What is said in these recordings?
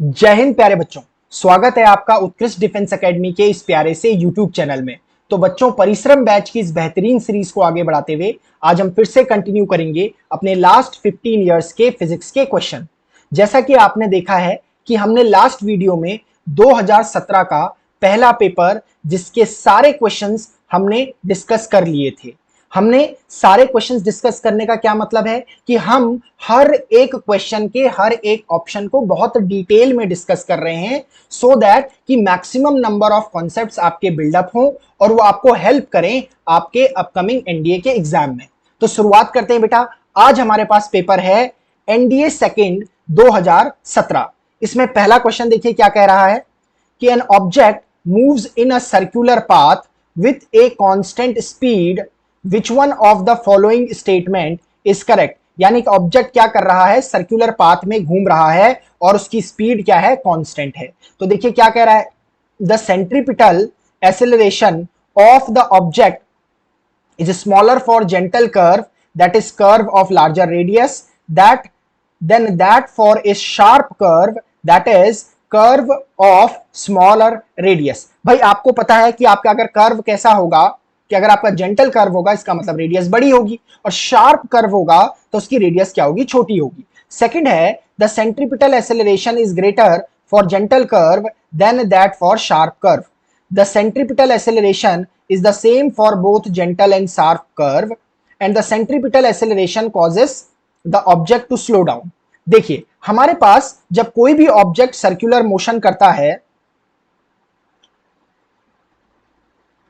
जय हिंद प्यारे बच्चों। स्वागत है आपका उत्कृष्ट डिफेंस एकेडमी के इस प्यारे से यूट्यूब चैनल में। तो बच्चों, परिश्रम बैच की इस बेहतरीन सीरीज को आगे बढ़ाते हुए आज हम फिर से कंटिन्यू करेंगे अपने लास्ट 15 इयर्स के फिजिक्स के क्वेश्चन। जैसा कि आपने देखा है कि हमने लास्ट वीडियो में 2017 का पहला पेपर जिसके सारे क्वेश्चंस हमने डिस्कस कर लिए थे। हमने सारे क्वेश्चंस डिस्कस करने का क्या मतलब है कि हम हर एक क्वेश्चन के हर एक ऑप्शन को बहुत डिटेल में डिस्कस कर रहे हैं सो दैट कि मैक्सिमम नंबर ऑफ कॉन्सेप्ट्स आपके बिल्डअप हो और वो आपको हेल्प करें आपके अपकमिंग एनडीए के एग्जाम में। तो शुरुआत करते हैं बेटा। आज हमारे पास पेपर है एनडीए सेकेंड 2017। इसमें पहला क्वेश्चन देखिए क्या कह रहा है कि an object moves in a circular path with a constant speed which one of the following statement is correct. यानी कि ऑब्जेक्ट क्या कर रहा है, सर्कुलर पाथ में घूम रहा है और उसकी स्पीड क्या है, कांस्टेंट है। तो देखिए क्या कह रहा है, the centripetal acceleration of the object is smaller for gentle curve, that is curve of larger radius, that for a sharp curve, that is curve of smaller radius। भाई आपको पता है कि आपका अगर कर्व कैसा होगा कि अगर आपका जेंटल कर्व होगा इसका मतलब रेडियस बड़ी होगी और शार्प कर्व होगा तो उसकी रेडियस क्या होगी, छोटी होगी। सेकंड है the centripetal acceleration is greater for gentle curve than that for sharp curve. The centripetal acceleration is the same for both gentle and sharp curve and the centripetal acceleration causes the object to slow down। देखिए हमारे पास जब कोई भी object circular motion करता है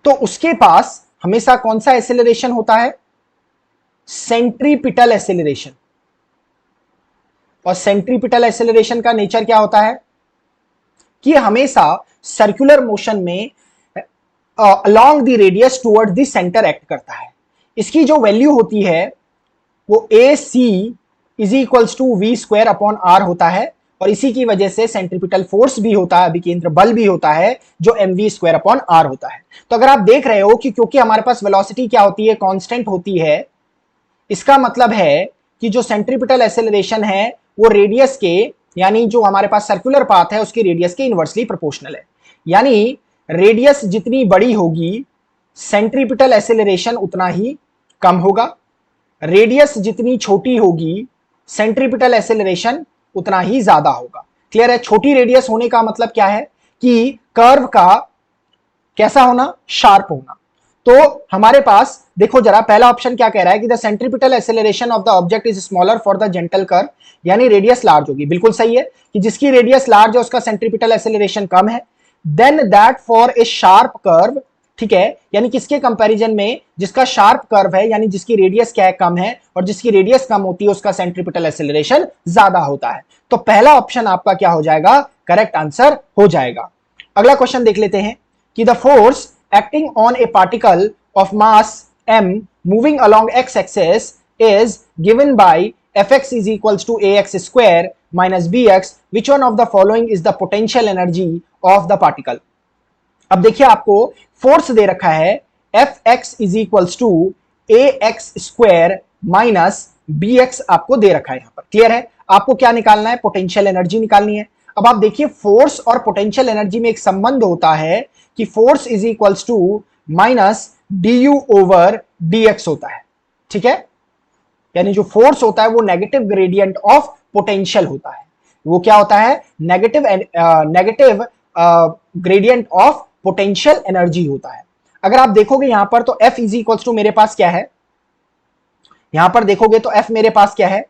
तो उसके पास हमेशा कौन सा एक्सेलरेशन होता है, सेंट्रीपिटल एक्सेलरेशन। और सेंट्रीपिटल एक्सेलरेशन का नेचर क्या होता है कि हमेशा सर्कुलर मोशन में along the radius toward the center act करता है। इसकी जो वैल्यू होती है वो A C is equals to V square upon R होता है और इसी की वजह से सेंट्रीपिटल फोर्स भी होता है, अभिकेंद्र बल भी होता है जो M V square upon R होता है। तो अगर आप देख रहे हो कि क्योंकि हमारे पास वेलोसिटी क्या होती है, कांस्टेंट होती है, इसका मतलब है कि जो सेंट्रीपिटल एक्सेलरेशन है वो रेडियस के, यानी जो हमारे पास सर्कुलर पाथ है उसकी रेडियस के इनवर्सली प्रोपोर्शनल है। यानी रेडियस जितनी बड़ी होगी सेंट्रीपिटल एक्सेलरेशन उतना ही कम होगा, रेडियस जितनी छोटी होगी सेंट्रीपिटल एक्सेलरेशन उतना ही ज्यादा होगा। क्लियर है। छोटी रेडियस होने का मतलब क्या है कि कर्व का कैसा होना, शार्प होना। तो हमारे पास देखो जरा पहला ऑप्शन क्या कह रहा है कि the centripetal acceleration of the object is smaller for the gentle curve, यानी रेडियस लार्ज होगी। बिल्कुल सही है कि जिसकी रेडियस लार्ज है उसका सेंट्रीपिटल एक्सेलरेशन कम है। Than that for a sharp curve, ठीक है, यानी किसके कंपैरिजन में, जिसका शार्प कर्व है यानी जिसकी रेडियस क्या है, कम है, और जिसकी रेडियस कम होती है उसका सेंट्रीपिटल एक्सेलरेशन ज्यादा होता है। तो पहला ऑप्शन आपका क्या हो जाएगा, करेक्ट आंसर हो जाएगा। अगला क्वेश्चन देख लेते हैं कि the force acting on A particle of mass m moving along x axis is given by fx is equals to ax square minus bx, which one of the following is the potential energy of the particle। अब देखिए आपको force दे रखा है fx is equals to ax square minus bx आपको दे रखा है। यहां पर क्लियर है, आपको क्या निकालना है, पोटेंशियल एनर्जी निकालनी है। अब आप देखिए फोर्स और पोटेंशियल एनर्जी में एक संबंध होता है कि force is equals to minus du over dx होता है, ठीक है। यानी जो फोर्स होता है वो नेगेटिव ग्रेडियंट ऑफ पोटेंशियल होता है। वो क्या होता है, negative gradient of potential energy होता है। अगर आप देखोगे यहां पर तो F इज इक्वल्स टू मेरे पास क्या है, यहां पर देखोगे तो F मेरे पास क्या है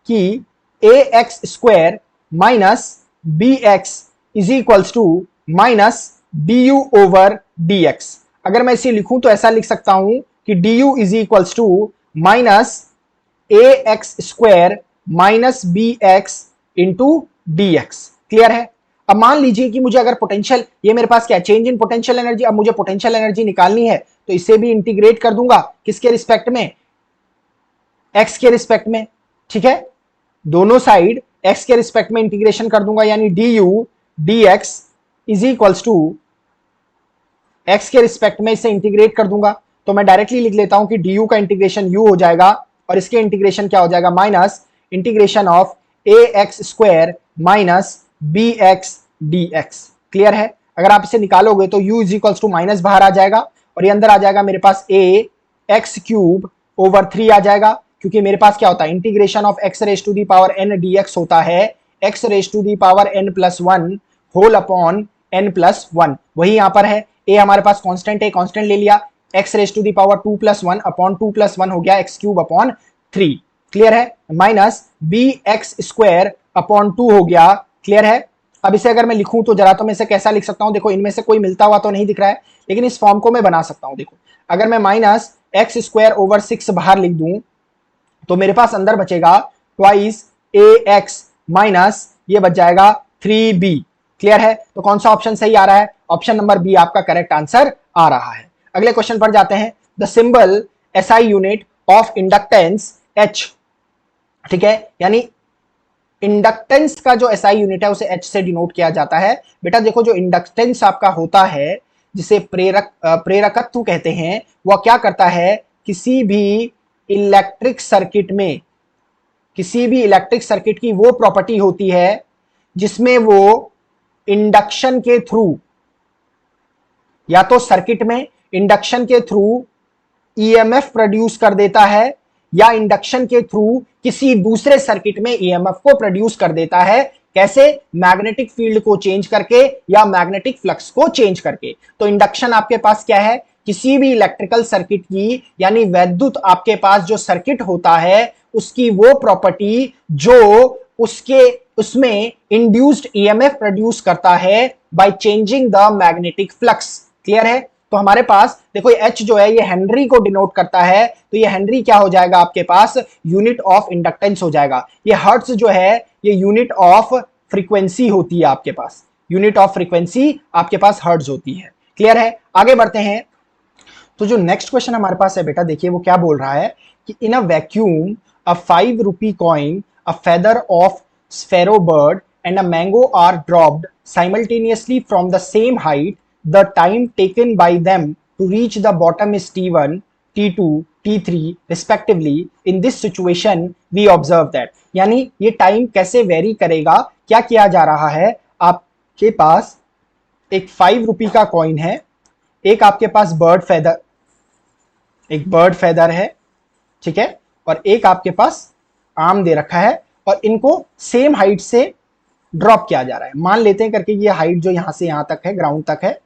कि ax square minus bx is equals to minus du over dx। अगर मैं इसे लिखूं तो ऐसा लिख सकता हूं कि du is equals to minus ax square minus bx into dx। Clear है। अब मान लीजिए कि मुझे अगर पोटेंशियल, ये मेरे पास क्या है, चेंज इन पोटेंशियल एनर्जी, अब मुझे पोटेंशियल एनर्जी निकालनी है तो इसे भी इंटीग्रेट कर दूंगा किसके रिस्पेक्ट में, x के रिस्पेक्ट में, ठीक है। दोनों साइड x के रिस्पेक्ट में इंटीग्रेशन कर दूंगा, यानी du dx is equals to x के रिस्पेक्ट में इसे इंटीग्रेट कर दूंगा। तो मैं डायरेक्टली लिख लेता हूं कि du का इंटीग्रेशन u हो जाएगा और इसके इंटीग्रेशन क्या हो जाएगा, minus integration of ax square minus B X D X. Clear है? अगर आप इसे निकालोगे तो u is equals to minus बाहर आ जाएगा और ये अंदर आ जाएगा मेरे पास a एक्स क्यूब ओवर 3 आ जाएगा, क्योंकि मेरे पास क्या होता है integration of x raise to the power n dx होता है x raise to the power n plus 1 whole upon n plus 1। वही यहां पर है, a हमारे पास कांस्टेंट है, कांस्टेंट ले लिया, x raise to the power 2 plus 1 upon 2 plus 1 हो गया x क्यूब अपॉन 3। क्लियर है? Minus B X square upon 2 हो गया। क्लियर है? अब इसे अगर मैं लिखूं तो जरा तो मैं इसे कैसा लिख सकता हूं, देखो इनमें से कोई मिलता हुआ तो नहीं दिख रहा है, लेकिन इस फॉर्म को मैं बना सकता हूं। देखो अगर मैं माइनस एक्स स्क्वायर ओवर 6 बाहर लिख दूं तो मेरे पास अंदर बचेगा ट्वाइस ए एक्स माइनस ये बच जाएगा 3b। क्लियर है? तो कौन सा ऑप्शन सही आ रहा है? ऑप्शन नंबर बी आपका करेक्ट आंसर आ रहा है। अगले क्वेश्चन पर जाते हैं। The symbol SI unit of inductance H. ठीक है, यानी इंडक्टेंस का जो एसआई यूनिट है उसे एच से डिनोट किया जाता है। बेटा देखो जो इंडक्टेंस आपका होता है जिसे प्रेरकत्व कहते हैं, वह क्या करता है किसी भी इलेक्ट्रिक सर्किट में, किसी भी इलेक्ट्रिक सर्किट की वो प्रॉपर्टी होती है जिसमें वो इंडक्शन के थ्रू, या तो सर्किट में इंडक्शन के थ्रू ईएमएफ प्रोड्यूस कर देता है या इंडक्शन के थ्रू किसी दूसरे सर्किट में ईएमएफ को प्रोड्यूस कर देता है। कैसे? मैग्नेटिक फील्ड को चेंज करके या मैग्नेटिक फ्लक्स को चेंज करके। तो इंडक्शन आपके पास क्या है? किसी भी इलेक्ट्रिकल सर्किट की, यानी वैद्युत आपके पास जो सर्किट होता है उसकी वो प्रॉपर्टी जो उसमें इंड्यूस्ड ईएमएफ प्रोड्यूस करता है by changing the magnetic flux. Clear है? तो हमारे पास देखो H जो है ये हेनरी को डिनोट करता है, तो ये हेनरी क्या हो जाएगा आपके पास? यूनिट ऑफ इंडक्टेंस हो जाएगा। ये हर्ट्ज जो है ये यूनिट ऑफ फ्रीक्वेंसी होती है आपके पास, यूनिट ऑफ फ्रीक्वेंसी आपके पास हर्ट्ज होती है। क्लियर है? आगे बढ़ते हैं। तो जो नेक्स्ट क्वेश्चन हमारे पास है बेटा, देखिए वो क्या बोल रहा है कि in a vacuum a 5 rupee coin, a feather of sparrow bird and a mango are dropped simultaneously from the same height, the time taken by them to reach the bottom is t1, t2, t3 respectively. In this situation we observe that, यानी ये time कैसे very करेगा? क्या किया जा रहा है? आपके पास एक 5 रुपी का कॉइन है, एक आपके पास बर्ड फेदर, एक बर्ड फेदर है, ठीक है, और एक आपके पास आम दे रखा है और इनको सेम हाइट से ड्रॉप किया जा रहा है। मान लेते हैं करके ये हाइट जो यहां से यहां तक है, ग्राउंड तक है,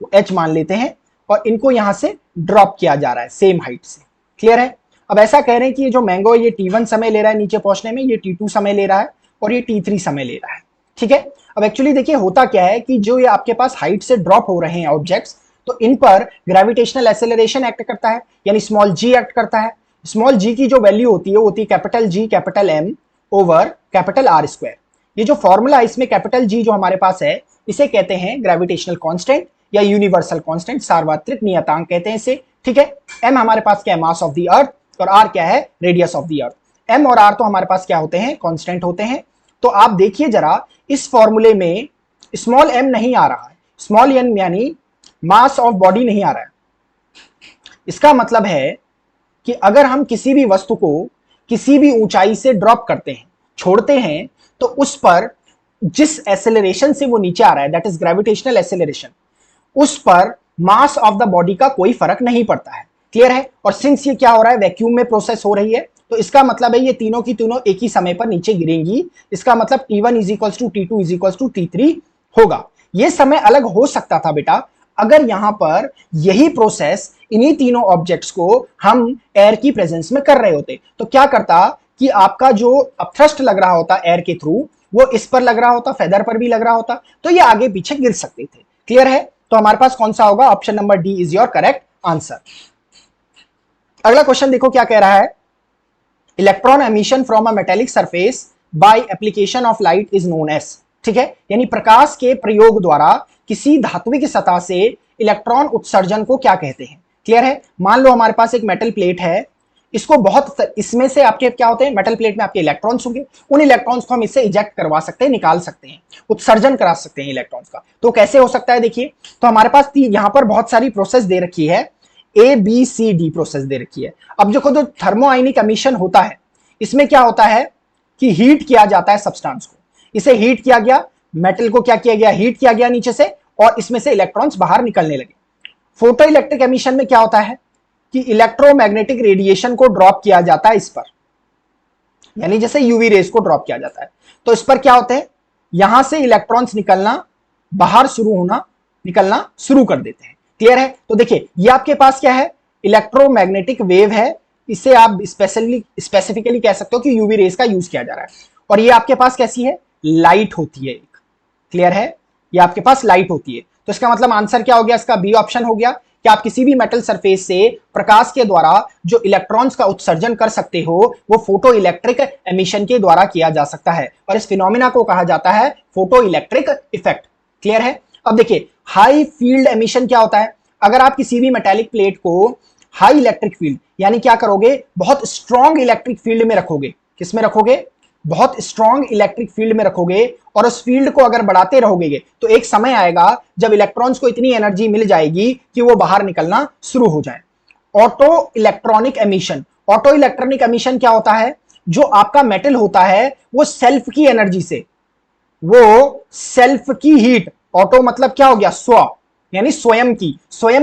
वो h मान लेते हैं और इनको यहां से ड्रॉप किया जा रहा है सेम हाइट से। क्लियर है? अब ऐसा कह रहे हैं कि ये जो मैंगो ये t1 समय ले रहा है नीचे पहुंचने में, ये t2 समय ले रहा है और ये t3 समय ले रहा है। ठीक है, अब एक्चुअली देखिए होता क्या है कि जो ये आपके पास हाइट से ड्रॉप हो रहे हैं ऑब्जेक्ट्स, तो इन पर ग्रेविटेशनल एक्सेलरेशन एक्ट करता है, यानी स्मॉल जी एक्ट करता है। स्मॉल जी की जो वैल्यू होती है वो होती है capital G capital M over capital R square. ये जो फॉर्मूला इसमें कैपिटल जी जो हमारे पास है इसे कहते हैं ग्रेविटेशनल कांस्टेंट या यूनिवर्सल कांस्टेंट, सार्वत्रिक नियतांक कहते हैं इसे। ठीक है, एम हमारे पास क्या है? मास ऑफ द अर्थ, और आर क्या है? Radius of the earth. M और आर तो हमारे पास क्या होते हैं? कांस्टेंट होते हैं। तो आप देखिए जरा इस फॉर्मूले में स्मॉल एम नहीं आ रहा है, स्मॉल एन यानी मास ऑफ बॉडी नहीं आ रहा है। इसका मतलब है कि अगर हम किसी भी वस्तु को किसी भी ऊंचाई से ड्रॉप करते हैं, छोड़ते हैं, तो उस पर जिस एक्सेलरेशन से वो नीचे आ रहा है, दैट इज ग्रेविटेशनल एक्सेलरेशन, उस पर मास ऑफ द बॉडी का कोई फर्क नहीं पड़ता है। क्लियर है? और सिंस ये क्या हो रहा है? वैक्यूम में प्रोसेस हो रही है, तो इसका मतलब है ये तीनों की तीनों एक ही समय पर नीचे गिरेंगी। इसका मतलब t1 is equals to t2 is equals to t3 होगा। ये समय अलग हो सकता था बेटा अगर यहां पर यही प्रोसेस इन्हीं तीनों ऑब्जेक्ट्स को हम एयर की प्रेजेंस में कर रहे होते, तो क्या करता कि आपका जो अपथ्रस्ट लग रहा होता एयर के थ्रू वो इस पर लग रहा होता, फेदर पर भी लग रहा होता, तो ये आगे पीछे गिर सकते थे। क्लियर है? तो हमारे पास कौन सा होगा? Option number D is your correct answer. अगला क्वेश्चन देखो क्या कह रहा है। Electron emission from a metallic surface by application of light is known as. ठीक है, यानी प्रकाश के प्रयोग द्वारा किसी धात्विक सतह से इलेक्ट्रॉन उत्सर्जन को क्या कहते हैं? क्लियर है? मान लो हमारे पास एक मेटल प्लेट है, इसको बहुत, इसमें से आपके क्या होते हैं? मेटल प्लेट में आपके इलेक्ट्रॉन्स होंगे, उन इलेक्ट्रॉन्स को हम इससे इजेक्ट करवा सकते हैं, निकाल सकते हैं, उत्सर्जन करा सकते हैं इलेक्ट्रॉन्स का। तो कैसे हो सकता है? देखिए, तो हमारे पास यहां पर बहुत सारी प्रोसेस दे रखी है, A B C D process दे रखी है। अब देखो जो थर्मोआयनिक एमिशन होता है इसमें क्या होता है कि हीट किया जाता है सब्सटेंस को, इसे हीट किया गया, मेटल को क्या किया गया, हीट किया गया नीचे से, और इसमें से इलेक्ट्रॉन्स बाहर निकलने लगे। फोटो इलेक्ट्रिक एमिशन में क्या होता है कि इलेक्ट्रोमैग्नेटिक रेडिएशन को ड्रॉप किया जाता है इस पर, यानी जैसे यूवी रेस को ड्रॉप किया जाता है, तो इस पर क्या होते हैं, यहां से इलेक्ट्रॉन्स निकलना शुरू कर देते हैं। क्लियर है? तो देखिए ये आपके पास क्या है, इलेक्ट्रोमैग्नेटिक वेव है, इसे आप स्पेसिफिकली कह सकते हो कि यूवी रेस का यूज किया जा रहा है। और ये आपके पास कैसी है, लाइट होती है एक। क्लियर है? ये आपके पास लाइट होती है। तो इसका मतलब आंसर क्या हो गया, इसका बी ऑप्शन हो गया कि आप किसी भी मेटल सरफेस से प्रकाश के द्वारा जो इलेक्ट्रॉन्स का उत्सर्जन कर सकते हो वो फोटो इलेक्ट्रिक एमिशन के द्वारा किया जा सकता है, और इस फिनोमिना को कहा जाता है फोटो इलेक्ट्रिक इफेक्ट। क्लियर है? अब देखिए हाई फील्ड एमिशन क्या होता है, अगर आप किसी भी मेटेलिक प्लेट को हाई इलेक्ट्रिक फील्ड यानी क्या करोगे, बहुत स्ट्रॉन्ग इलेक्ट्रिक फील्ड में रखोगे, किसमें रखोगे, बहुत स्ट्रॉन्ग इलेक्ट्रिक फील्ड में रखोगे, और उस फील्ड को अगर बढ़ाते रहोगे तो एक समय आएगा जब इलेक्ट्रॉन्स को इतनी एनर्जी मिल जाएगी कि वो बाहर निकलना शुरू हो जाए। Auto electronic emission, auto electronic emission क्या होता है, जो आपका मेटल होता है वो सेल्फ की एनर्जी से, वो सेल्फ की हीट, ऑटो मतलब क्या हो गया, स्व, यानी स्वयं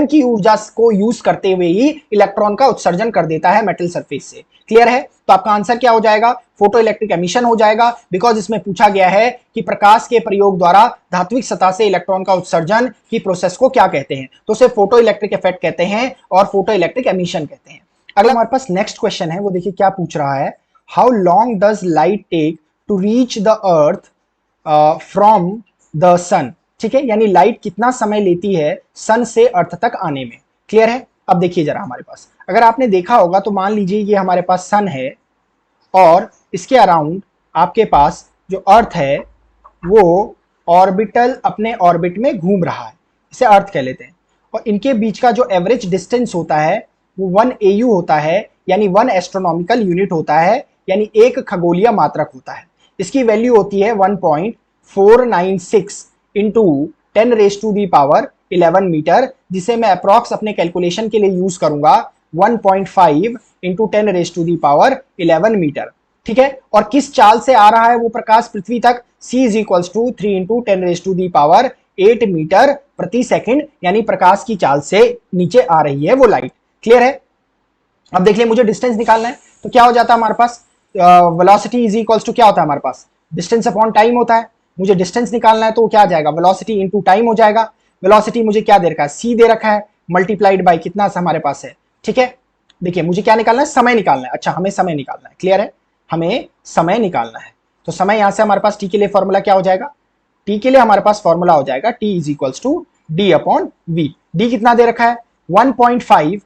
की ऊर्जा को यूज करते हुए ही इलेक्ट्रॉन का उत्सर्जन कर देता है मेटल सरफेस से। क्लियर है? तो आपका आंसर क्या हो जाएगा, फोटो इलेक्ट्रिक एमिशन हो जाएगा, बिकॉज इसमें पूछा गया है कि प्रकाश के प्रयोग द्वारा धात्विक सतह से इलेक्ट्रॉन का उत्सर्जन की प्रोसेस को क्या कहते हैं, तो उसे फोटो इलेक्ट्रिक इफेक्ट कहते हैं और फोटो इलेक्ट्रिक एमिशन कहते हैं। अगला हमारे पास नेक्स्ट क्वेश्चन है, वो देखिए क्या पूछ रहा है, how long does light take to reach the earth from the sun. ठीक है, यानी लाइट कितना समय लेती है सन से अर्थ तक आने में। क्लियर है? अब देखिए जरा हमारे पास, अगर आपने देखा होगा तो मान लीजिए ये हमारे पास सन है और इसके अराउंड आपके पास जो अर्थ है वो ऑर्बिटल अपने ऑर्बिट में घूम रहा है, इसे अर्थ कह लेते हैं, और इनके बीच का जो एवरेज डिस्टेंस होता है वो 1 AU होता है, यानी 1 एस्ट्रोनॉमिकल यूनिट होता है, यानी एक खगोलीय मात्रक होता है। इसकी वैल्यू होती है 1.496 इंटू 10⁻11 मीटर, जिसे मैं अप्रॉक्स अपने कैलकुलेशन के लिए यूज करूंगा 1.5 इंटू 10⁻11 मीटर। ठीक है, और किस चाल से आ रहा है वो प्रकाश पृथ्वी तक, c is equals to 3 into 10⁻8 metre प्रति सेकंड, यानी प्रकाश की चाल से नीचे आ रही है वो लाइट। क्लियर है? अब देख लिया, मुझे डिस्टेंस निकालना है तो क्या हो जाता है हमारे पास, वेलोसिटी इज इक्वल्स टू क्या होता है हमारे पास, डिस्टेंस अपॉन टाइम होता है। मुझे डिस्टेंस निकालना है तो क्या आ जाएगा, वेलोसिटी इनटू टाइम हो जाएगा। वेलोसिटी मुझे क्या दे रखा है, c दे रखा है, मल्टीप्लाइड बाय कितना हमारे पास है। ठीक है, देखिए मुझे क्या निकालना है, समय निकालना है। अच्छा, हमें समय निकालना है। क्लियर है? हमें समय निकालना है, तो समय यहां से हमारे पास t के लिए फॉर्मूला क्या हो जाएगा, t के लिए हमारे पास फॉर्मूला हो जाएगा t is equals to d upon v। d कितना दे रखा है, 1.5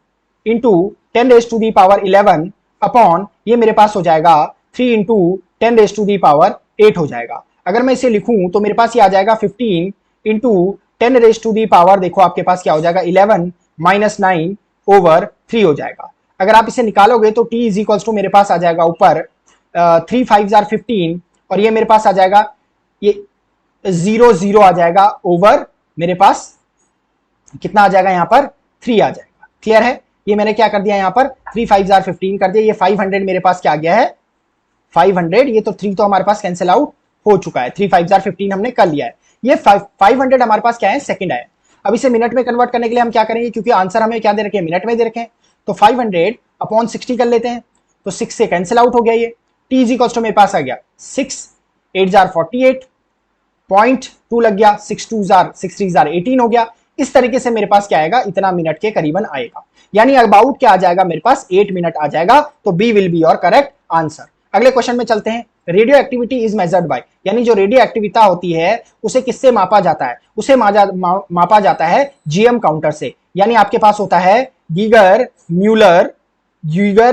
इंटू 10⁻11 अपॉन ये मेरे पास हो जाएगा 3 इंटू 10⁻8 हो जाएगा। अगर मैं इसे लिखूं तो मेरे पास ये आ जाएगा 15 इंटू 10⁻, देखो आपके पास क्या हो जाएगा 11 माइनस 9 ओवर 3 हो जाएगा। अगर आप इसे निकालोगे तो t इज इक्वल्स टू मेरे पास आ जाएगा ऊपर 3 5 15, और ये मेरे पास आ जाएगा ये 0 आ जाएगा ओवर मेरे पास कितना आ जाएगा, यहाँ पर 3 आ जाएगा। क्लियर है? ये मैंने क्या कर दिया, यहाँ पर 3 5 15 कर दिया, ये 500 मेरे पास क्या आ गया है 500, ये तो 3 तो हमारे पास कैंसिल आउट हो चुका है, 3 5 15 हमने कर लिया है। ये 500 हमारे पास क्या है, सेकंड है। अब इसे मिनट में कन्वर्ट करने के लिए हम क्या करेंगे, क्योंकि आंसर हमें क्या दे रखे हैं, मिनट में दे रखे हैं, तो 500 अपॉन 60 कर लेते हैं, तो 6 से कैंसिल आउट हो गया। ये t इज इक्वल्स टू मेरे पास आ गया 6 8 48 0.2 लग गया, 6 2 6 3 18 हो गया। इस तरीके से मेरे पास क्या आएगा, इतना मिनट के करीबन आएगा, यानी अबाउट क्या आ जाएगा मेरे पास 8 मिनट आ जाएगा। तो B will be your correct answer. अगले क्वेश्चन में चलते हैं। Radio activity is measured by, यानी जो रेडियो एक्टिविटी होती है उसे किससे मापा जाता है, उसे मापा जाता है जीएम काउंटर से, यानी आपके पास होता है गीगर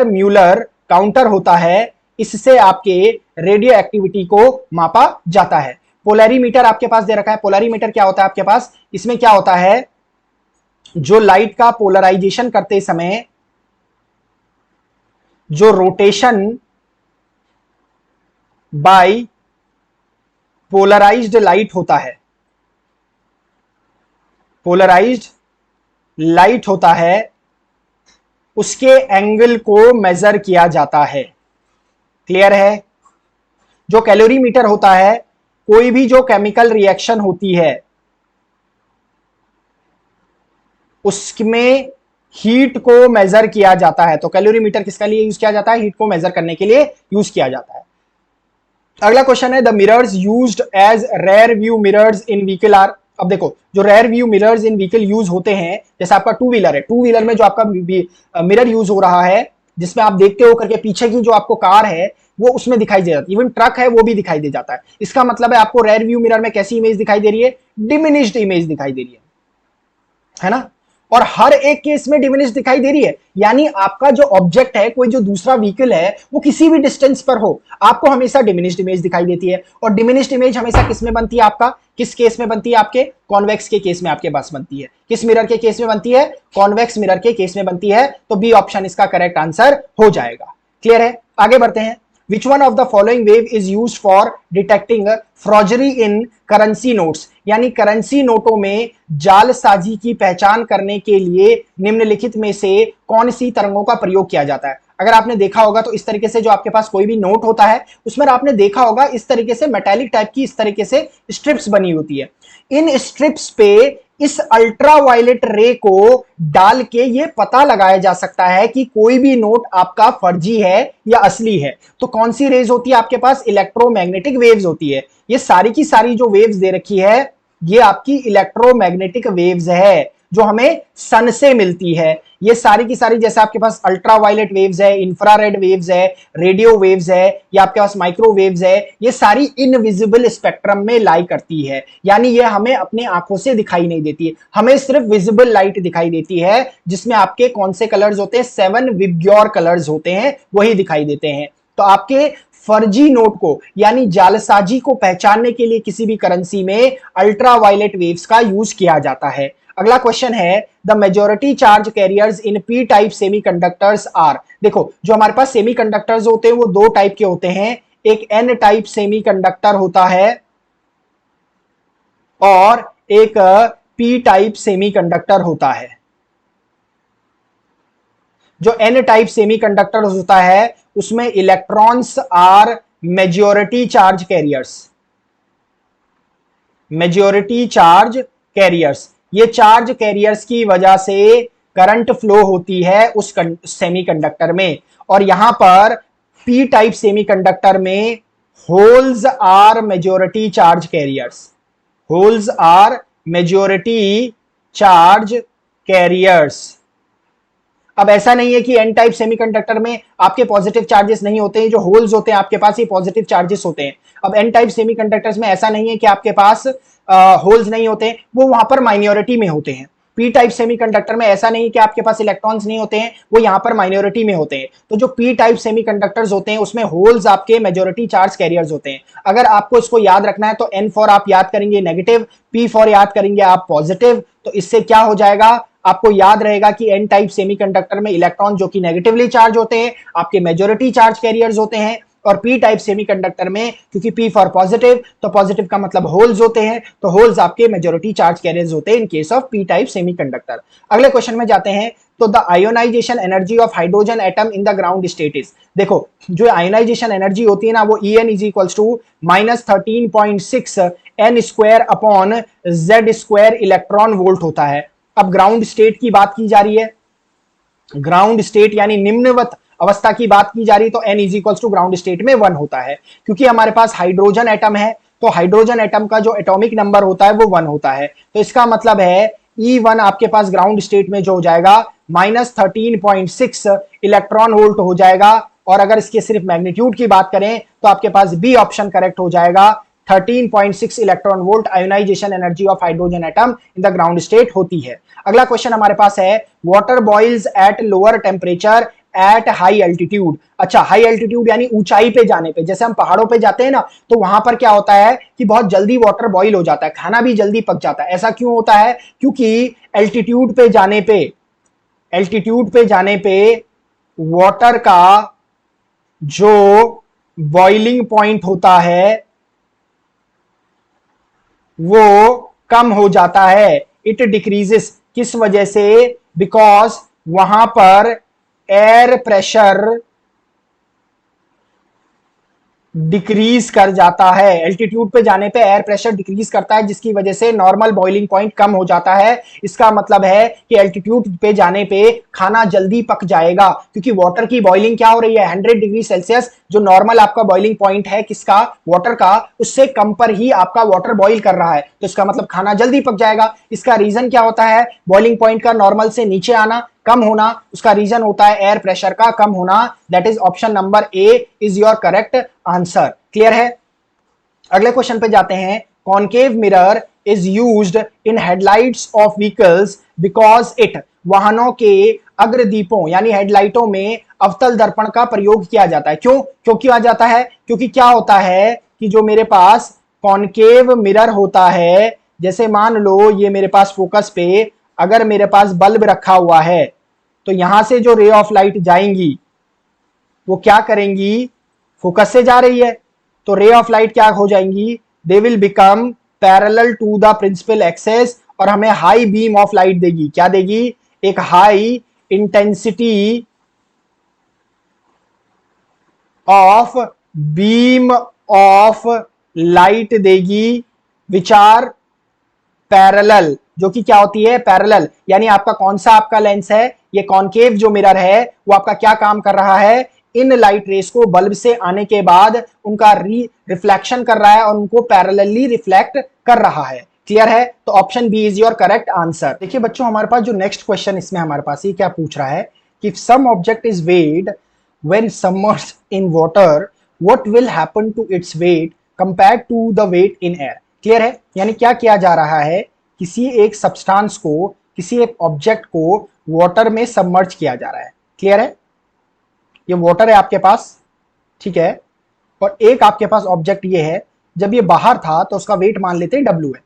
म्यूलर काउंटर होता है, इससे आपके रेडियो एक्टिविटी को मापा जाता है। पोलैरीमीटर आपके पास दे रखा है, पोलैरीमीटर क्या होता है आपके पास, इसमें क्या होता है, जो लाइट का पोलराइजेशन करते समय जो रोटेशन बाय पोलराइज्ड लाइट होता है, पोलराइज्ड लाइट होता है, उसके एंगल को मेजर किया जाता है। क्लियर है? जो कैलोरीमीटर होता है कोई भी जो केमिकल रिएक्शन होती है उसमें हीट को मेजर किया जाता है। तो कैलोरीमीटर किसके लिए यूज किया जाता है? हीट को मेजर करने के लिए यूज किया जाता है। अगला क्वेश्चन है the mirrors used as rear view mirrors in vehicle are. अब देखो जो rear view mirrors in vehicle use होते हैं, जैसे आपका टू व्हीलर है, टू व्हीलर में जो आपका मिरर यूज हो रहा है जिसमें आप देखते हो करके पीछे की जो आपको कार है वो उसमें दिखाई दे जाती है, इवन ट्रक है वो भी दिखाई दे जाता है। इसका मतलब है आपको रेयर व्यू मिरर में कैसी इमेज दिखाई दे रही है? डिमिनिश्ड इमेज दिखाई दे रही है ना। और हर एक केस में डिमिनिश दिखाई दे रही है, यानी आपका जो ऑब्जेक्ट है, कोई जो दूसरा व्हीकल है, वो किसी भी डिस्टेंस पर हो, आपको हमेशा डिमिनिश्ड इमेज दिखाई देती है। और डिमिनिश्ड इमेज हमेशा किस में बनती है? आपका किस केस में बनती है? आपके कॉन्वेक्स के केस में आपके पास बनती है। किस मिरर के केस में बनती है? कॉन्वेक्स मिरर के केस में बनती है। तो बी ऑप्शन इसका करेक्ट आंसर हो जाएगा। क्लियर है? आगे बढ़ते हैं। Which one of the following wave is used for detecting forgery in currency notes? यानी करेंसी नोटों में जालसाजी की पहचान करने के लिए निम्नलिखित में से कौन सी तरंगों का प्रयोग किया जाता है? अगर आपने देखा होगा तो इस तरीके से जो आपके पास कोई भी नोट होता है उसमें आपने देखा होगा इस तरीके से मेटालिक टाइप की इस तरीके से स्ट्रिप्स बनी होती है। इन स्ट्रिप्स पे इस अल्ट्रावायलेट रे को डाल के ये पता लगाया जा सकता है कि कोई भी नोट आपका फर्जी है या असली है। तो कौन सी रेज होती है आपके पास? इलेक्ट्रोमैग्नेटिक वेव्स होती है। ये सारी की सारी जो वेव्स दे रखी है ये आपकी इलेक्ट्रोमैग्नेटिक वेव्स है जो हमें सन से मिलती है। ये सारी की सारी जैसे आपके पास अल्ट्रावायलेट वेव्स है, इंफ्रारेड वेव्स है, रेडियो वेव्स है, या आपके पास माइक्रोवेव्स है, ये सारी इनविजिबल स्पेक्ट्रम में लाई करती है, यानी ये हमें अपने आंखों से दिखाई नहीं देती है, हमें सिर्फ विजिबल लाइट दिखाई देती है जिसमें आपके कौन से कलर्स होते हैं? 7 विबग्योर कलर्स होते हैं, वही दिखाई देते हैं। तो आपके फर्जी नोट को यानी जालसाजी को पहचानने के लिए किसी भी करेंसी में अल्ट्रावायलेट वेव्स का यूज किया जाता है। अगला क्वेश्चन है the majority charge carriers in P type semiconductors are. देखो जो हमारे पास सेमीकंडक्टर्स होते हैं वो दो टाइप के होते हैं, एक एन टाइप सेमीकंडक्टर होता है और एक पी टाइप सेमीकंडक्टर होता है। जो एन टाइप सेमीकंडक्टर होता है उसमें electrons are majority charge carriers. Majority charge carriers, ये चार्ज कैरियर्स की वजह से करंट फ्लो होती है उस सेमीकंडक्टर में। और यहां पर पी टाइप सेमीकंडक्टर में holes are majority charge carriers. Holes are majority charge carriers. अब ऐसा नहीं है कि एन टाइप सेमीकंडक्टर में आपके पॉजिटिव चार्जेस नहीं होते हैं, जो होल्स होते हैं आपके पास ये पॉजिटिव चार्जेस होते हैं। अब एन टाइप सेमीकंडक्टर्स में ऐसा नहीं है कि आपके पास होल्स नहीं होते, वो वहां पर माइनॉरिटी में होते हैं। पी टाइप सेमीकंडक्टर में ऐसा नहीं कि आपके पास इलेक्ट्रॉन्स नहीं होते हैं, वो यहां पर माइनॉरिटी में होते हैं। तो जो पी टाइप सेमीकंडक्टर्स होते हैं उसमें होल्स आपके मेजॉरिटी चार्ज कैरियर्स होते हैं। अगर आपको इसको याद रखना है तो एन फॉर आप याद करेंगे नेगेटिव, पी फॉर याद करेंगे आप पॉजिटिव। तो इससे क्या हो जाएगा? आपको याद रहेगा कि एन टाइप सेमीकंडक्टर में इलेक्ट्रॉन जो कि नेगेटिवली चार्ज होते हैं आपके मेजॉरिटी चार्ज कैरियर्स होते हैं, और पी टाइप सेमीकंडक्टर में क्योंकि पी फॉर पॉजिटिव तो पॉजिटिव का मतलब होल्स होते हैं, तो होल्स आपके मेजॉरिटी चार्ज कैरियर्स होते हैं in case of P type semiconductor. अगले क्वेश्चन में जाते हैं। तो the ionisation energy of hydrogen atom in the ground state is. देखो जो आयोनाइजेशन एनर्जी होती है ना वो E N is equals to -13.6 N square upon Z square electron volt होता है। अब ग्राउंड स्टेट की बात की जा रही है, ग्राउंड स्टेट यानी निम्नवत अवस्था की बात की जा रही है, तो n is equals to ground state में 1 होता है। क्योंकि हमारे पास हाइड्रोजन एटम है तो हाइड्रोजन एटम का जो एटॉमिक नंबर होता है वो 1 होता है। तो इसका मतलब है E1 आपके पास ग्राउंड स्टेट में जो हो जाएगा -13.6 इलेक्ट्रॉन वोल्ट हो जाएगा। और अगर इसके सिर्फ मैग्नीट्यूड की बात करें तो आपके पास बी ऑप्शन करेक्ट हो जाएगा। 13.6 electron volt ionisation energy of hydrogen atom in the ground state होती है। अगला क्वेश्चन हमारे पास है water boils at lower temperature at high altitude. अच्छा हाई एल्टीट्यूड यानी ऊंचाई पे जाने पे, जैसे हम पहाड़ों पे जाते हैं ना तो वहां पर क्या होता है कि बहुत जल्दी वाटर बॉईल हो जाता है, खाना भी जल्दी पक जाता है। ऐसा क्यों होता है? क्योंकि एल्टीट्यूड पे जाने पे वाटर का जो बॉइलिंग पॉइंट होता है वो कम हो जाता है, इट डिक्रीजेस। किस वजह से? बिकॉज वहां पर एयर प्रेशर डिक्रीज कर जाता है। एल्टीट्यूड पे जाने पे एयर प्रेशर डिक्रीज करता है, जिसकी वजह से नॉर्मल बॉइलिंग पॉइंट कम हो जाता है। इसका मतलब है कि एल्टीट्यूड पे जाने पे खाना जल्दी पक जाएगा, क्योंकि वाटर की बॉइलिंग क्या हो रही है, 100 डिग्री सेल्सियस, जो नॉर्मल आपका बॉइलिंग पॉइंट है किसका, वाटर का, उससे कम पर ही आपका वाटर बॉइल कर रहा है, तो इसका मतलब खाना जल्दी पक जाएगा। इसका रीजन क्या होता है, बॉइलिंग पॉइंट का नॉर्मल से नीचे आना, कम होना, उसका रीजन होता है एयर प्रेशर का कम होना। That is option number A is your correct answer. Clear है? अगले क्वेश्चन पे जाते हैं। Concave mirror is used in headlights of vehicles because it, वाहनों के अग्रदीपों यानी हेडलाइटों में अवतल दर्पण का प्रयोग किया जाता है। क्यों किया जाता है? क्योंकि क्या होता है कि जो मेरे पास कॉन्केव मिरर होता है, जैसे मान लो ये मेरे पास फोकस पे अगर मेरे पास बल्ब रखा हुआ है, तो यहां से जो रे ऑफ लाइट जाएंगी वो क्या करेंगी, फोकस से जा रही है, तो रे ऑफ लाइट क्या हो जाएंगी, they will become parallel to the principal axis, और हमें हाई बीम ऑफ लाइट देगी। क्या देगी? एक high intensity of beam of light देगी, विच आर पैरेलल, जो कि क्या होती है, पैरेलल। यानी आपका कौन सा आपका लेंस है, ये कॉन्केव जो मिरर है वो आपका क्या काम कर रहा है, इन लाइट रेस को बल्ब से आने के बाद उनका रिफ्लेक्शन कर रहा है और उनको पैरेलली रिफ्लेक्ट कर रहा है। क्लियर है? तो option B is your correct answer. देखिए बच्चों, हमारे पास जो नेक्स्ट क्वेश्चन इसमें हमारे पास ये क्या पूछ रहा है कि if some object is weighed when submerged in water, what will happen to its weight compared to the weight in air? Clear है? यानी क्या किया जा रहा है, किसी एक सब्सटेंस को, किसी एक ऑब्जेक्ट को वाटर में सबमर्ज किया जा रहा है। क्लियर है? ये वाटर है आपके पास, ठीक है, और एक आपके पास ऑब्जेक्ट ये है, जब ये बाहर था तो उसका वेट मान लेते हैं W है।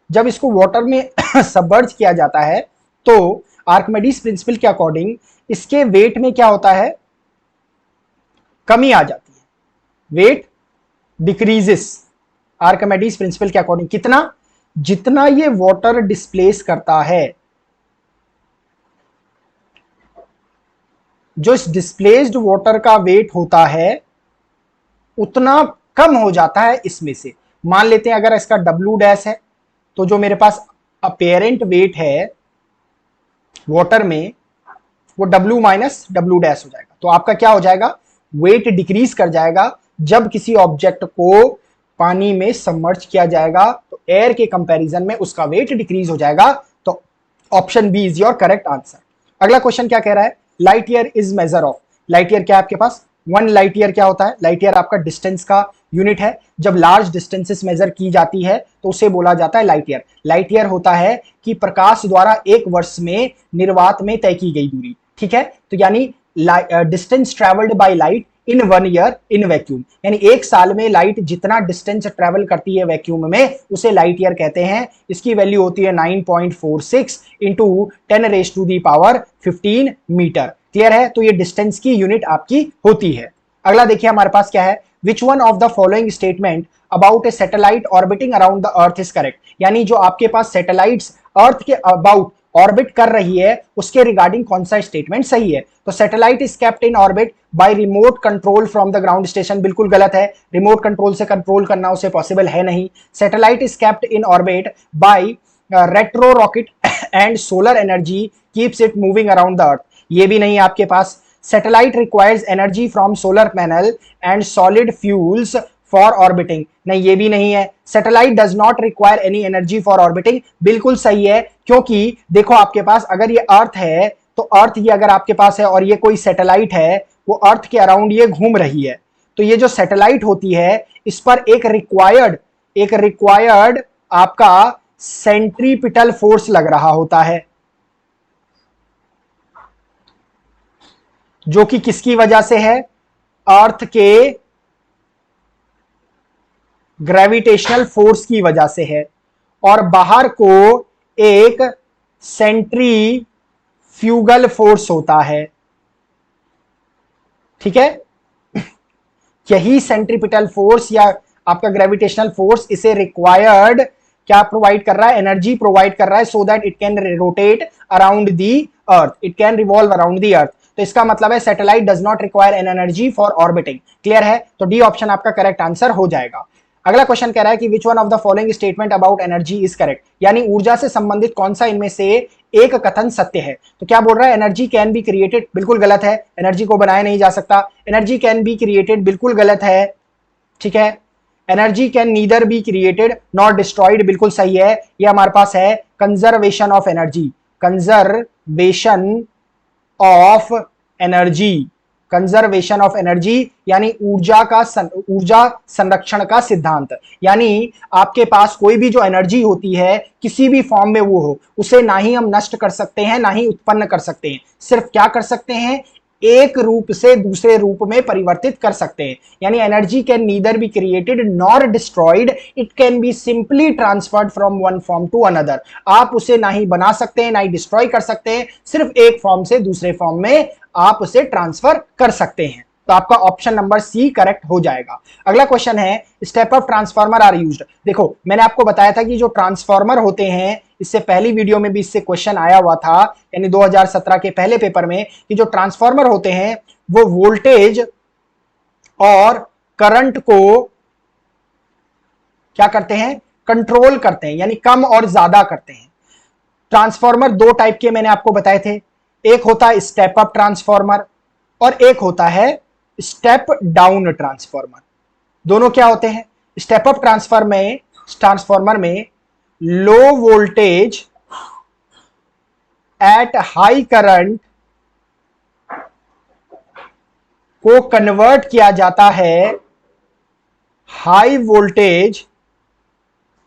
जब इसको वाटर में सबमर्ज किया जाता है तो आर्किमिडीज प्रिंसिपल के अकॉर्डिंग इसके वेट में क्या होता है, कमी आ जाती है, वेट डिक्रीजेस आर्किमिडीज प्रिंसिपल के अकॉर्डिंग। कितना? जितना ये वाटर डिस्प्लेस करता है, जो इस डिस्प्लेस्ड वाटर का वेट होता है उतना कम हो जाता है इसमें से। मान लेते हैं अगर इसका W डैश है, तो जो मेरे पास अपेरेंट वेट है वाटर में वो W माइनस W डैश हो जाएगा। तो आपका क्या हो जाएगा, वेट डिक्रीज कर जाएगा। जब किसी ऑब्जेक्ट को पानी में सबमर्ज किया जाएगा तो एयर के कंपैरिजन में उसका वेट डिक्रीज हो जाएगा। तो option B is your correct answer. अगला क्वेश्चन क्या कह रहा है, light year is measure of. Light year क्या है आपके पास, 1 लाइट ईयर क्या होता है, लाइट ईयर आपका डिस्टेंस का यूनिट है। जब लार्ज डिस्टेंसेस मेजर की जाती है तो उसे बोला जाता है लाइट ईयर। लाइट ईयर होता है कि प्रकाश द्वारा एक वर्ष में निर्वात में तय की गई दूरी। ठीक है, तो यानी distance travelled by light in 1 year in vacuum, यानी एक साल में लाइट जितना डिस्टेंस ट्रेवल करती है वैक्यूम में उसे लाइट ईयर कहते हैं। इसकी वैल्यू होती है 9.46 इंटू 10⁻15 मीटर। क्लियर है? तो ये डिस्टेंस की यूनिट आपकी होती है। अगला देखिए हमारे पास क्या है, विच one of the following statement about A satellite orbiting around the earth is correct. यानी जो आपके पास सैटेलाइट्स अर्थ के अबाउट ऑर्बिट कर रही है उसके रिगार्डिंग कौन सा स्टेटमेंट सही है। तो satellite is kept in orbit by remote control from the ground station, बिल्कुल गलत है। रिमोट कंट्रोल से कंट्रोल करना उसे पॉसिबल है नहीं। Satellite is kept in orbit by retro rocket and solar energy keeps it moving around the earth, ये भी नहीं है आपके पास। Satellite requires energy from solar panel and solid fuels for orbiting, नहीं ये भी नहीं है। Satellite does not require any energy for orbiting, बिल्कुल सही है, क्योंकि देखो आपके पास अगर ये अर्थ है तो अर्थ ये अगर आपके पास है और ये कोई सैटेलाइट है, वो अर्थ के अराउंड ये घूम रही है, तो ये जो सैटेलाइट होती है इस पर एक रिक्वायर्ड आपका सेंट्रीपिटल फोर्स लग रहा होता है, जो कि किसकी वजह से है, अर्थ के ग्रेविटेशनल फोर्स की वजह से है, और बाहर को एक सेंट्रीफ्यूगल फोर्स होता है। ठीक है, यही सेंट्रीपिटल फोर्स या आपका ग्रेविटेशनल फोर्स इसे रिक्वायर्ड क्या प्रोवाइड कर रहा है, एनर्जी प्रोवाइड कर रहा है, so that it can rotate around the earth, it can revolve around the earth. तो इसका मतलब है satellite does not require an energy for orbiting. Clear है? तो डी ऑप्शन आपका करेक्ट आंसर हो जाएगा। अगला क्वेश्चन कह रहा है कि which one of the following statement about energy is correct, यानी ऊर्जा से संबंधित कौन सा इनमें से एक कथन सत्य है। तो क्या बोल रहा है? एनर्जी कैन बी क्रिएटेड, बिल्कुल गलत है, एनर्जी को बनाया नहीं जा सकता। एनर्जी कैन बी क्रिएटेड, बिल्कुल गलत है। ठीक है। Energy can neither be created not destroyed, बिल्कुल सही है। ये हमारे पास है conservation of energy, conservation of energy, conservation of energy यानी ऊर्जा संरक्षण का सिद्धांत। यानी आपके पास कोई भी जो एनर्जी होती है किसी भी फॉर्म में वो हो, उसे ना ही हम नष्ट कर सकते हैं ना ही उत्पन्न कर सकते हैं, सिर्फ क्या कर सकते हैं, एक रूप से दूसरे रूप में परिवर्तित कर सकते हैं। यानी energy can neither be created nor destroyed, it can be simply transferred from one form to another. आप उसे ना ही बना सकते हैं ना ही डिस्ट्रॉय कर सकते हैं, सिर्फ एक फॉर्म से दूसरे फॉर्म में आप उसे ट्रांसफर कर सकते हैं। तो आपका ऑप्शन नंबर सी करेक्ट हो जाएगा। अगला क्वेश्चन है step up transformer are used. देखो मैंने आपको बताया था कि जो ट्रांसफार्मर होते हैं, इससे पहली वीडियो में भी इससे क्वेश्चन आया हुआ था, यानी 2017 के पहले पेपर में, कि जो ट्रांसफार्मर होते हैं वो वोल्टेज और करंट को क्या करते हैं, कंट्रोल करते हैं, यानी कम और ज्यादा करते हैं। ट्रांसफार्मर दो टाइप के मैंने आपको बताए थे, एक होता है स्टेप अप ट्रांसफार्मर और एक होता है स्टेप डाउन ट्रांसफार्मर। दोनों क्या होते हैं? स्टेप अप ट्रांसफार्मर में low voltage at high current को कन्वर्ट किया जाता है high voltage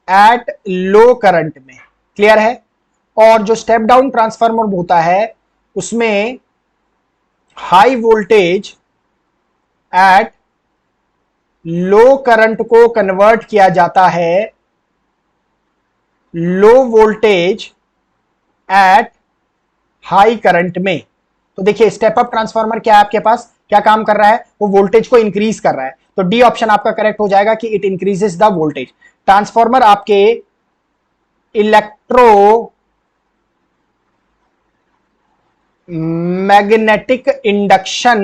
at low current में। क्लियर है? और जो स्टेप डाउन ट्रांसफार्मर होता है उसमें high voltage at low current को कन्वर्ट किया जाता है low voltage at high current में। तो देखिए स्टेप अप ट्रांसफार्मर क्या है, आपके पास क्या काम कर रहा है, वो वोल्टेज को इंक्रीज कर रहा है। तो डी ऑप्शन आपका करेक्ट हो जाएगा कि it increases the voltage. Transformer आपके इलेक्ट्रो मैग्नेटिक इंडक्शन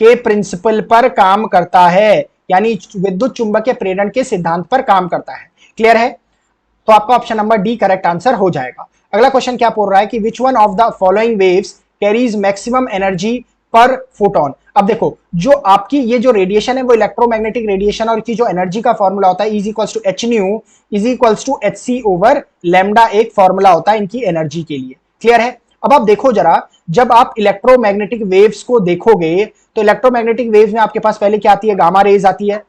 के प्रिंसिपल पर काम करता है, यानी विद्युत चुंबकीय प्रेरण के सिद्धांत पर काम करता है। क्लियर है? तो आपका option number D correct answer हो जाएगा। अगला क्वेश्चन क्या बोल रहा है कि which one of the following waves carries maximum energy पर फोटोन। अब देखो जो आपकी ये जो रेडिएशन है वो इलेक्ट्रोमैग्नेटिक रेडिएशन, और की जो एनर्जी का फॉर्मूला होता है is equals to H nu is equals to H C over lambda, एक फॉर्मूला होता है इनकी एनर्जी के लिए। क्लियर है? अब आप देखो जरा, जब आप इलेक्ट्रोमैग्नेटिक वेव्स को देखोगे तो इलेक्ट्रोमैग्नेटिक वेव्स में आपके पास पहले क्या आती है, गामा रेज आती है,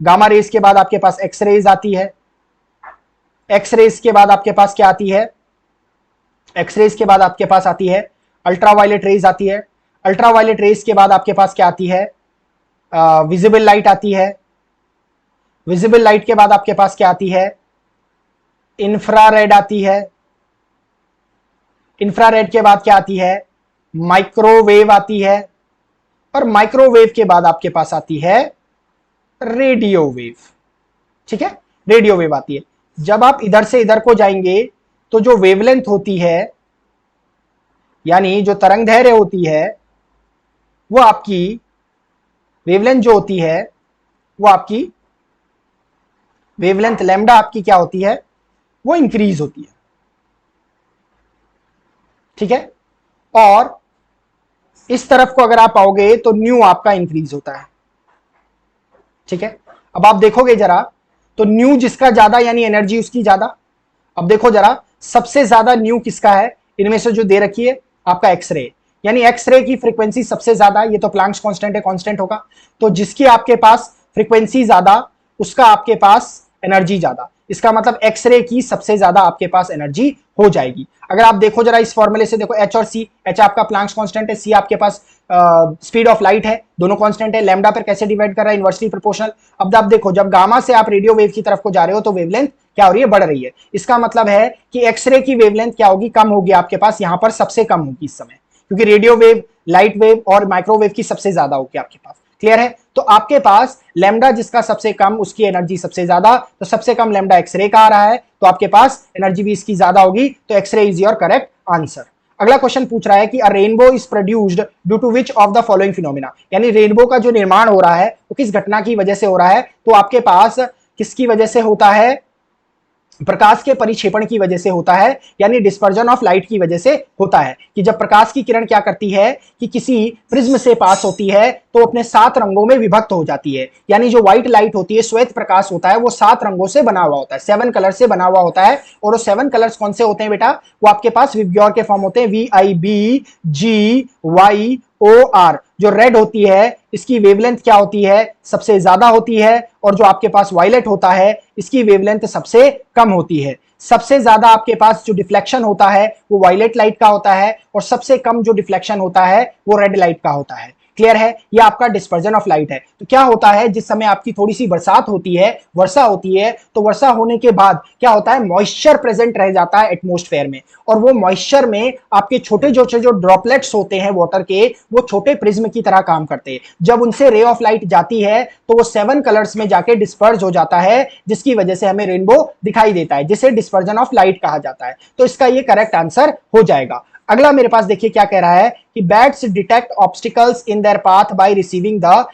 गामा रेज के बाद आपके पास एक्स रेज आती है, एक्स रेज के बाद आपके पास क्या आती है, एक्स रेज के बाद आपके पास आती है अल्ट्रावायलेट रेज आती है, अल्ट्रावायलेट रेज के बाद आपके पास क्या आती है, विजिबल लाइट आती है, विजिबल लाइट के बाद आपके पास क्या आती है, इंफ्रारेड आती है, इंफ्रारेड के बाद क्या आती है, माइक्रोवेव आती है, और माइक्रोवेव के बाद आपके पास आती है रेडियो वेव। ठीक है? रेडियो वेव आती है। जब आप इधर से इधर को जाएंगे तो जो वेवलेंथ होती है, यानी जो तरंग दैर्घ्य होती है, वो आपकी वेवलेंथ जो होती है वो आपकी वेवलेंथ लैम्डा आपकी क्या होती है, वो इंक्रीज होती है। ठीक है? और इस तरफ को अगर आप आओगे तो न्यू आपका इंक्रीज होता है। ठीक है? अब आप देखोगे जरा तो न्यू जिसका ज्यादा यानी एनर्जी उसकी ज्यादा। अब देखो जरा सबसे ज्यादा न्यू किसका है, इनमें से जो दे रखी है आपका एक्सरे, यानी एक्सरे की फ्रीक्वेंसी सबसे ज्यादा, ये तो प्लैंक्स कांस्टेंट है, कांस्टेंट होगा, तो जिसकी आपके पास फ्रीक्वेंसी ज्यादा उसका आपके पास एनर्जी ज्यादा। इसका मतलब एक्सरे की सबसे ज्यादा आपके पास एनर्जी हो जाएगी। अगर आप देखो जरा इस फॉर्मूले से, देखो एच और सी, एच आपका प्लैंक्स कांस्टेंट है, सी आपके पास स्पीड ऑफ लाइट है, दोनों कांस्टेंट है, लैम्डा पर कैसे डिवाइड कर रहा है, इनवर्सली प्रोपोर्शनल। अब आप देखो जब गामा से आप रेडियो वेव की तरफ को जा रहे हो तो वेवलेंथ क्या हो रही है, बढ़ रही है। इसका मतलब है कि एक्सरे की वेवलेंथ क्या होगी, कम होगी आपके पास, यहां पर सबसे कम होगी इस समय, क्योंकि रेडियो वेव, लाइट वेव और माइक्रोवेव की सबसे ज्यादा होगी आपके पास। क्लियर है? तो आपके पास लैम्डा जिसका सबसे कम उसकी एनर्जी सबसे ज्यादा, तो सबसे कम लैम्डा एक्सरे का आ रहा है, तो आपके पास एनर्जी भी इसकी ज्यादा होगी, तो x ray is your correct answer. अगला क्वेश्चन पूछ रहा है कि a rainbow is produced due to which of the following phenomena, यानी रेनबो का जो निर्माण हो रहा है वो किस घटना की वजह से हो रहा है। तो आपके पास किसकी वजह से होता है, प्रकाश के परिक्षेपण की वजह से होता है, यानी डिस्पर्जन ऑफ लाइट की वजह से होता है। कि जब प्रकाश की किरण क्या करती है कि किसी प्रिज्म से पास होती है तो अपने 7 रंगों में विभक्त हो जाती है, यानी जो व्हाइट लाइट होती है, श्वेत प्रकाश होता है, वो 7 रंगों से बना हुआ होता है, 7 कलर से बना हुआ होता है। और वो 7 कलर्स कौन से होते हैं बेटा, वो आपके पास विबग्योर के फॉर्म होते हैं, VIBGYOR। जो रेड होती है इसकी वेवलेंथ क्या होती है, सबसे ज्यादा होती है, और जो आपके पास वायलेट होता है इसकी वेवलेंथ सबसे कम होती है। सबसे ज्यादा आपके पास जो डिफ्लेक्शन होता है वो वायलेट लाइट का होता है, और सबसे कम जो डिफ्लेक्शन होता है वो रेड लाइट का होता है। क्लियर है, ये आपका डिस्पर्जन ऑफ लाइट है। तो क्या होता है, जिस समय आपकी थोड़ी सी बरसात होती है, वर्षा होती है, तो वर्षा होने के बाद क्या होता है, मॉइस्चर प्रेजेंट रह जाता है एटमॉस्फेयर में, और वो मॉइस्चर में आपके छोटे जो ड्रॉपलेट्स होते हैं वाटर के, वो छोटे प्रिज्म की तरह काम करते हैं। जब उनसे रे ऑफ लाइट जाती है तो वो 7 कलर्स में जाके डिस्पर्ज हो जाता है, जिसकी वजह से हमें रेनबो दिखाई देता है, जिसे डिस्पर्जन ऑफ लाइट कहा जाता है। तो इसका ये करेक्ट आंसर हो जाएगा। अगला मेरे पास देखिए क्या कह रहा है कि bats detect obstacles in their path by receiving the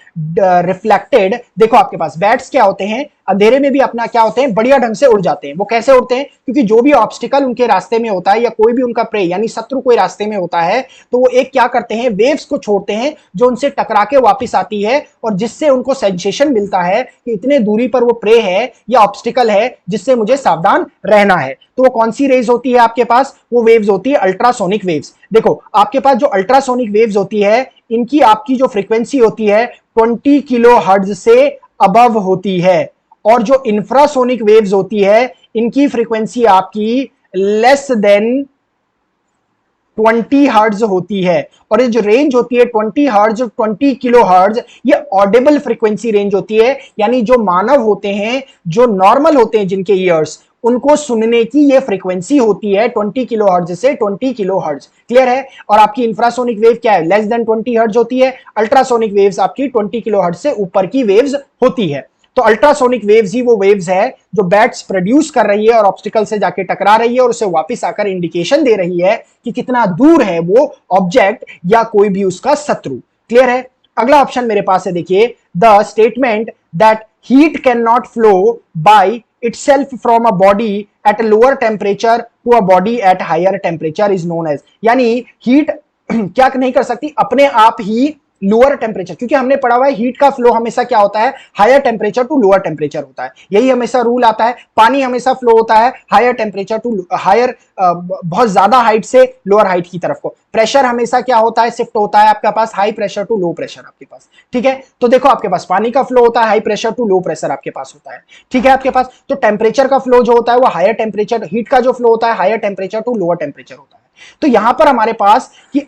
reflected. देखो आपके पास बैट्स क्या होते हैं, अंधेरे में भी अपना क्या होते हैं, बढ़िया ढंग से उड़ जाते हैं। वो कैसे उड़ते हैं, क्योंकि जो भी ऑब्स्टिकल उनके रास्ते में होता है या कोई भी उनका प्रे यानी शत्रु कोई रास्ते में होता है, तो वो एक क्या करते हैं, वेव्स को छोड़ते हैं जो उनसे टकरा के वापिस आती है, और जिससे उनको सेंसेशन मिलता है कि इतने दूरी पर वो प्रे है या ऑब्स्टिकल है जिससे मुझे सावधान रहना है। तो वो कौन सी रेज होती है आपके पास, वो वेव्स होती है अल्ट्रासोनिक वेव्स। देखो आपके पास जो अल्ट्रासोनिक वेव्स होती है, इनकी आपकी जो फ्रीक्वेंसी होती है 20 किलो हर्ट्ज से अबव होती है, और जो इंफ्रासोनिक वेव्स होती है इनकी फ्रीक्वेंसी आपकी लेस देन 20 हर्ट्ज होती है। और ये जो रेंज होती है 20 हर्ट्ज 20 किलो हर्ट्ज, ये ऑडिबल फ्रीक्वेंसी रेंज होती है, यानी जो मानव होते हैं, जो नॉर्मल होते हैं जिनके ईयर्स, उनको सुनने की ये फ्रीक्वेंसी होती है 20 किलो हर्ट्ज से 20 किलो हर्ट्ज। क्लियर है। और आपकी इंफ्रासोनिक वेव क्या है, लेस देन 20 हर्ट्ज होती है। अल्ट्रासोनिक वेव्स आपकी 20 किलो हर्ट्ज से ऊपर की वेव्स होती है। तो अल्ट्रासोनिक वेव्स ही वो वेव्स है जो बैट्स प्रोड्यूस कर रही है और ऑब्स्टिकल से जाके टकरा रही है, और उसे वापस आकर इंडिकेशन दे रही है कि कितना दूर है वो ऑब्जेक्ट या कोई भी उसका शत्रु। क्लियर है। अगला ऑप्शन मेरे पास है, देखिए, the statement that heat can not flow bye itself from a body at a lower temperature to a body at higher temperature is known as, यानी हीट क्या नहीं कर सकती अपने आप ही लोअर टेम्परेचर, क्योंकि हमने पढ़ा हुआ है हीट का फ्लो हमेशा क्या होता है, higher temperature to lower temperature होता है। यही हमेशा रूल आता है। पानी हमेशा फ्लो होता है हायर टेम्परेचर टू हायर, बहुत ज्यादा हाइट से लोअर हाइट की तरफ को। प्रेशर हमेशा क्या होता है, शिफ्ट होता है आपका पास high pressure to low pressure आपके पास। ठीक है। तो देखो आपके पास पानी का फ्लो होता है high pressure to low pressure आपके पास होता है। ठीक है आपके पास। तो टेम्परेचर का फ्लो जो होता है वो हायर टेम्परेचर, हीट का जो फ्लो होता है higher temperature to lower temperature होता है। तो यहां पर हमारे पास कि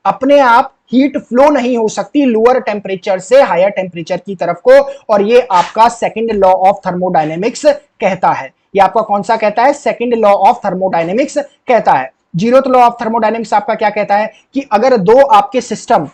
अपने आप हीट फ्लो नहीं हो सकती लोअर टेम्परेचर से हायर टेम्परेचर की तरफ को, और ये आपका सेकंड लॉ ऑफ थर्मोडायनेमिक्स कहता है। ये आपका कौन सा कहता है, सेकंड लॉ ऑफ थर्मोडायनेमिक्स कहता है। जीरोथ लॉ ऑफ थर्मोडायनेमिक्स आपका क्या कहता है कि अगर दो आपके सिस्टम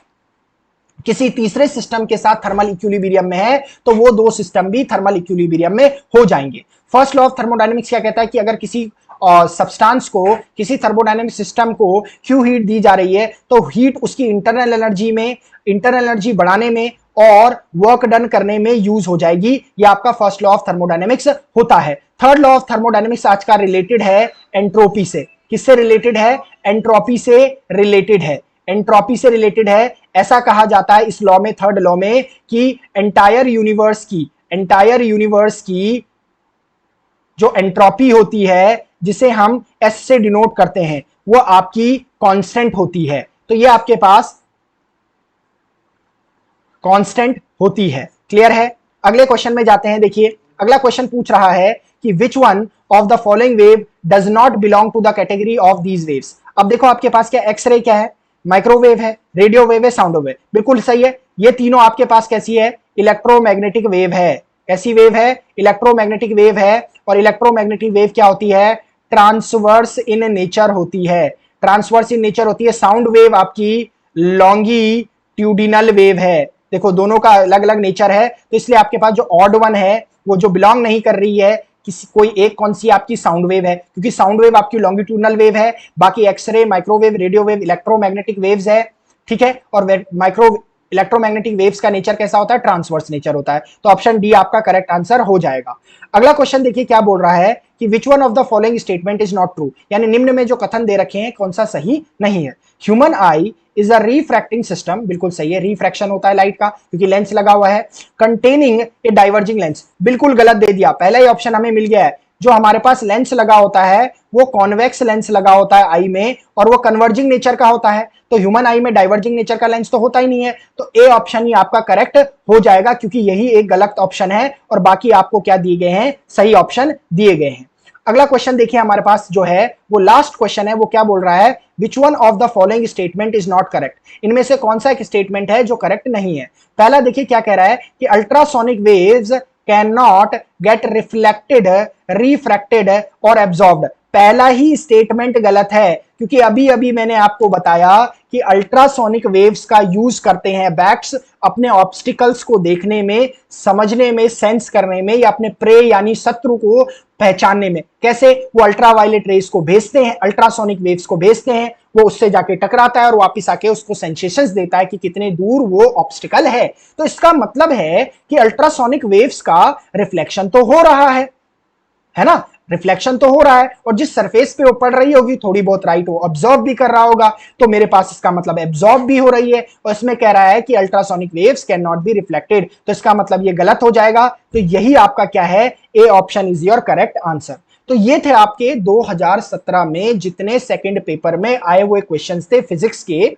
किसी तीसरे सिस्टम के साथ थर्मल इक्विलिब्रियम में है तो वो दो सिस्टम भी थर्मल इक्विलिब्रियम में हो जाएंगे। फर्स्ट लॉ ऑफ थर्मोडायनेमिक्स क्या कहता है कि अगर किसी सब्सटेंस को, किसी थर्मोडायनेमिक सिस्टम को क्यू हीट दी जा रही है तो हीट उसकी इंटरनल एनर्जी बढ़ाने में और वर्क डन करने में यूज हो जाएगी। ये आपका फर्स्ट लॉ ऑफ थर्मोडायनेमिक्स होता है। थर्ड लॉ ऑफ थर्मोडायनेमिक्स आज का रिलेटेड है एंट्रोपी से। किससे रिलेटेड है, एंट्रोपी से रिलेटेड है। एंट्रोपी से रिलेटेड है। ऐसा कहा जाता है इस लॉ में, थर्ड लॉ में, कि एंटायर यूनिवर्स की जो एंट्रोपी होती है, जिसे हम एस से डिनोट करते हैं, वो आपकी कांस्टेंट होती है। तो ये आपके पास कांस्टेंट होती है। क्लियर है। अगले क्वेश्चन में जाते हैं। देखिए अगला क्वेश्चन पूछ रहा है कि which one of the following wave does not belong to the category of these waves. अब देखो आपके पास क्या एक्सरे क्या है, माइक्रोवेव है, रेडियो वेव है, साउंड वेव। बिल्कुल सही है। ये तीनों आपके पास कैसी है, इलेक्ट्रोमैग्नेटिक वेव है। कैसी वेव है, इलेक्ट्रोमैग्नेटिक वेव है। और इलेक्ट्रोमैग्नेटिक वेव क्या होती है, ट्रांसवर्स इन नेचर होती है। ट्रांसवर्स इन नेचर होती है। साउंड वेव आपकी लॉन्गिट्यूडिनल वेव है। देखो दोनों का अलग अलग नेचर है, तो इसलिए आपके पास जो ऑड वन है वो जो बिलोंग नहीं कर रही है किसी कोई एक कौन सी आपकी साउंड वेव है, क्योंकि साउंड वेव आपकी लॉन्गिट्यूडनल वेव है, बाकी x ray, microwave, radio wave, electromagnetic waves है, ठीक है। और माइक्रो इलेक्ट्रोमैग्नेटिक वेव्स का नेचर कैसा होता है, ट्रांसवर्स नेचर होता है। तो ऑप्शन डी आपका करेक्ट आंसर हो जाएगा। अगला क्वेश्चन देखिए क्या बोल रहा है कि which one of the following statement is not true, यानी निम्न में जो कथन दे रखे हैं कौन सा सही नहीं है। Human I is a refracting system, बिल्कुल सही है, रिफ्रैक्शन होता है लाइट का क्योंकि लेंस लगा हुआ है। कंटेनिंग ए डाइवर्जिंग लेंस, बिल्कुल गलत दे दिया, पहला ही ऑप्शन हमें मिल गया है। जो हमारे पास लेंस लगा होता है वो कॉन्वेक्स लेंस लगा होता है आई में, और वो कन्वर्जिंग नेचर का होता है। तो ह्यूमन आई में डाइवर्जिंग नेचर का लेंस तो होता ही नहीं है, तो ए ऑप्शन ही आपका करेक्ट हो जाएगा, क्योंकि यही एक गलत ऑप्शन है और बाकी आपको क्या दिए गए हैं, सही ऑप्शन दिए गए हैं। अगला क्वेश्चन देखिए हमारे पास जो है वो लास्ट क्वेश्चन है, वो क्या बोल रहा है, विच one of the following statement is not correct, इनमें से कौन सा एक स्टेटमेंट है जो करेक्ट नहीं है। पहला देखिए क्या कह रहा है कि ultrasonic waves can not gate reflected, refracted और एब्जॉर्ब्ड। पहला ही स्टेटमेंट गलत है, क्योंकि अभी अभी मैंने आपको बताया कि अल्ट्रासोनिक वेव्स का यूज करते हैं बैट्स अपने ऑब्स्टिकल्स को देखने में, समझने में, सेंस करने में, या अपने प्रे यानी शत्रु को पहचानने में। कैसे, वो अल्ट्रावायलेट रेस को भेजते हैं, अल्ट्रासोनिक वेव्स को भेजते हैं, वो उससे जाके टकराता है और वापस आके उसको सेंसेशंस देता है कि कितने दूर वो ऑब्स्टिकल है। तो इसका मतलब है कि अल्ट्रासोनिक वेव्स का रिफ्लेक्शन तो हो रहा है ना, रिफ्लेक्शन तो हो रहा है, और जिस सरफेस पे वो पड़ रही होगी थोड़ी बहुत राइट वो ऑब्जॉर्ब भी कर रहा होगा, तो मेरे पास इसका मतलब एब्जॉर्ब भी हो रही है। और इसमें कह रहा है कि ultrasonic waves can not be reflected, तो इसका मतलब ये गलत हो जाएगा। तो यही आपका क्या है, A option is your correct answer. तो ये थे आपके 2017 में जितने सेकंड पेपर में आए हुए क्वेश्चंस थे फिजिक्स के,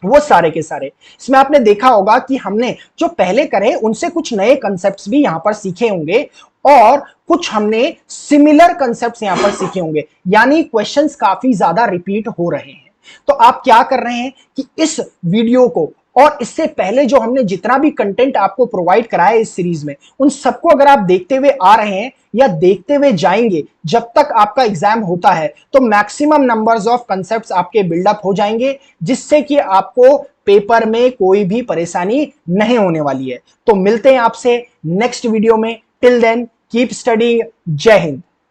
वो सारे के सारे। इसमें आपने देखा होगा कि हमने जो पहले करे उनसे कुछ नए कंसेप्ट्स भी यहां पर सीखे होंगे, और कुछ हमने सिमिलर कंसेप्ट्स यहां पर सीखे होंगे, यानी क्वेश्चंस काफी ज्यादा रिपीट हो रहे हैं। तो आप क्या कर रहे हैं कि इस वीडियो को और इससे पहले जो हमने जितना भी कंटेंट आपको प्रोवाइड कराया इस सीरीज में, उन सबको अगर आप देखते हुए आ रहे हैं या देखते हुए जाएंगे जब तक आपका एग्जाम होता है, तो मैक्सिमम नंबर्स ऑफ कंसेप्ट्स आपके बिल्डअप हो जाएंगे, जिससे कि आपको पेपर में कोई भी परेशानी नहीं होने वाली है। तो मिलते हैं आपसे नेक्स्ट वीडियो में। Till then keep studying. जय हिंद।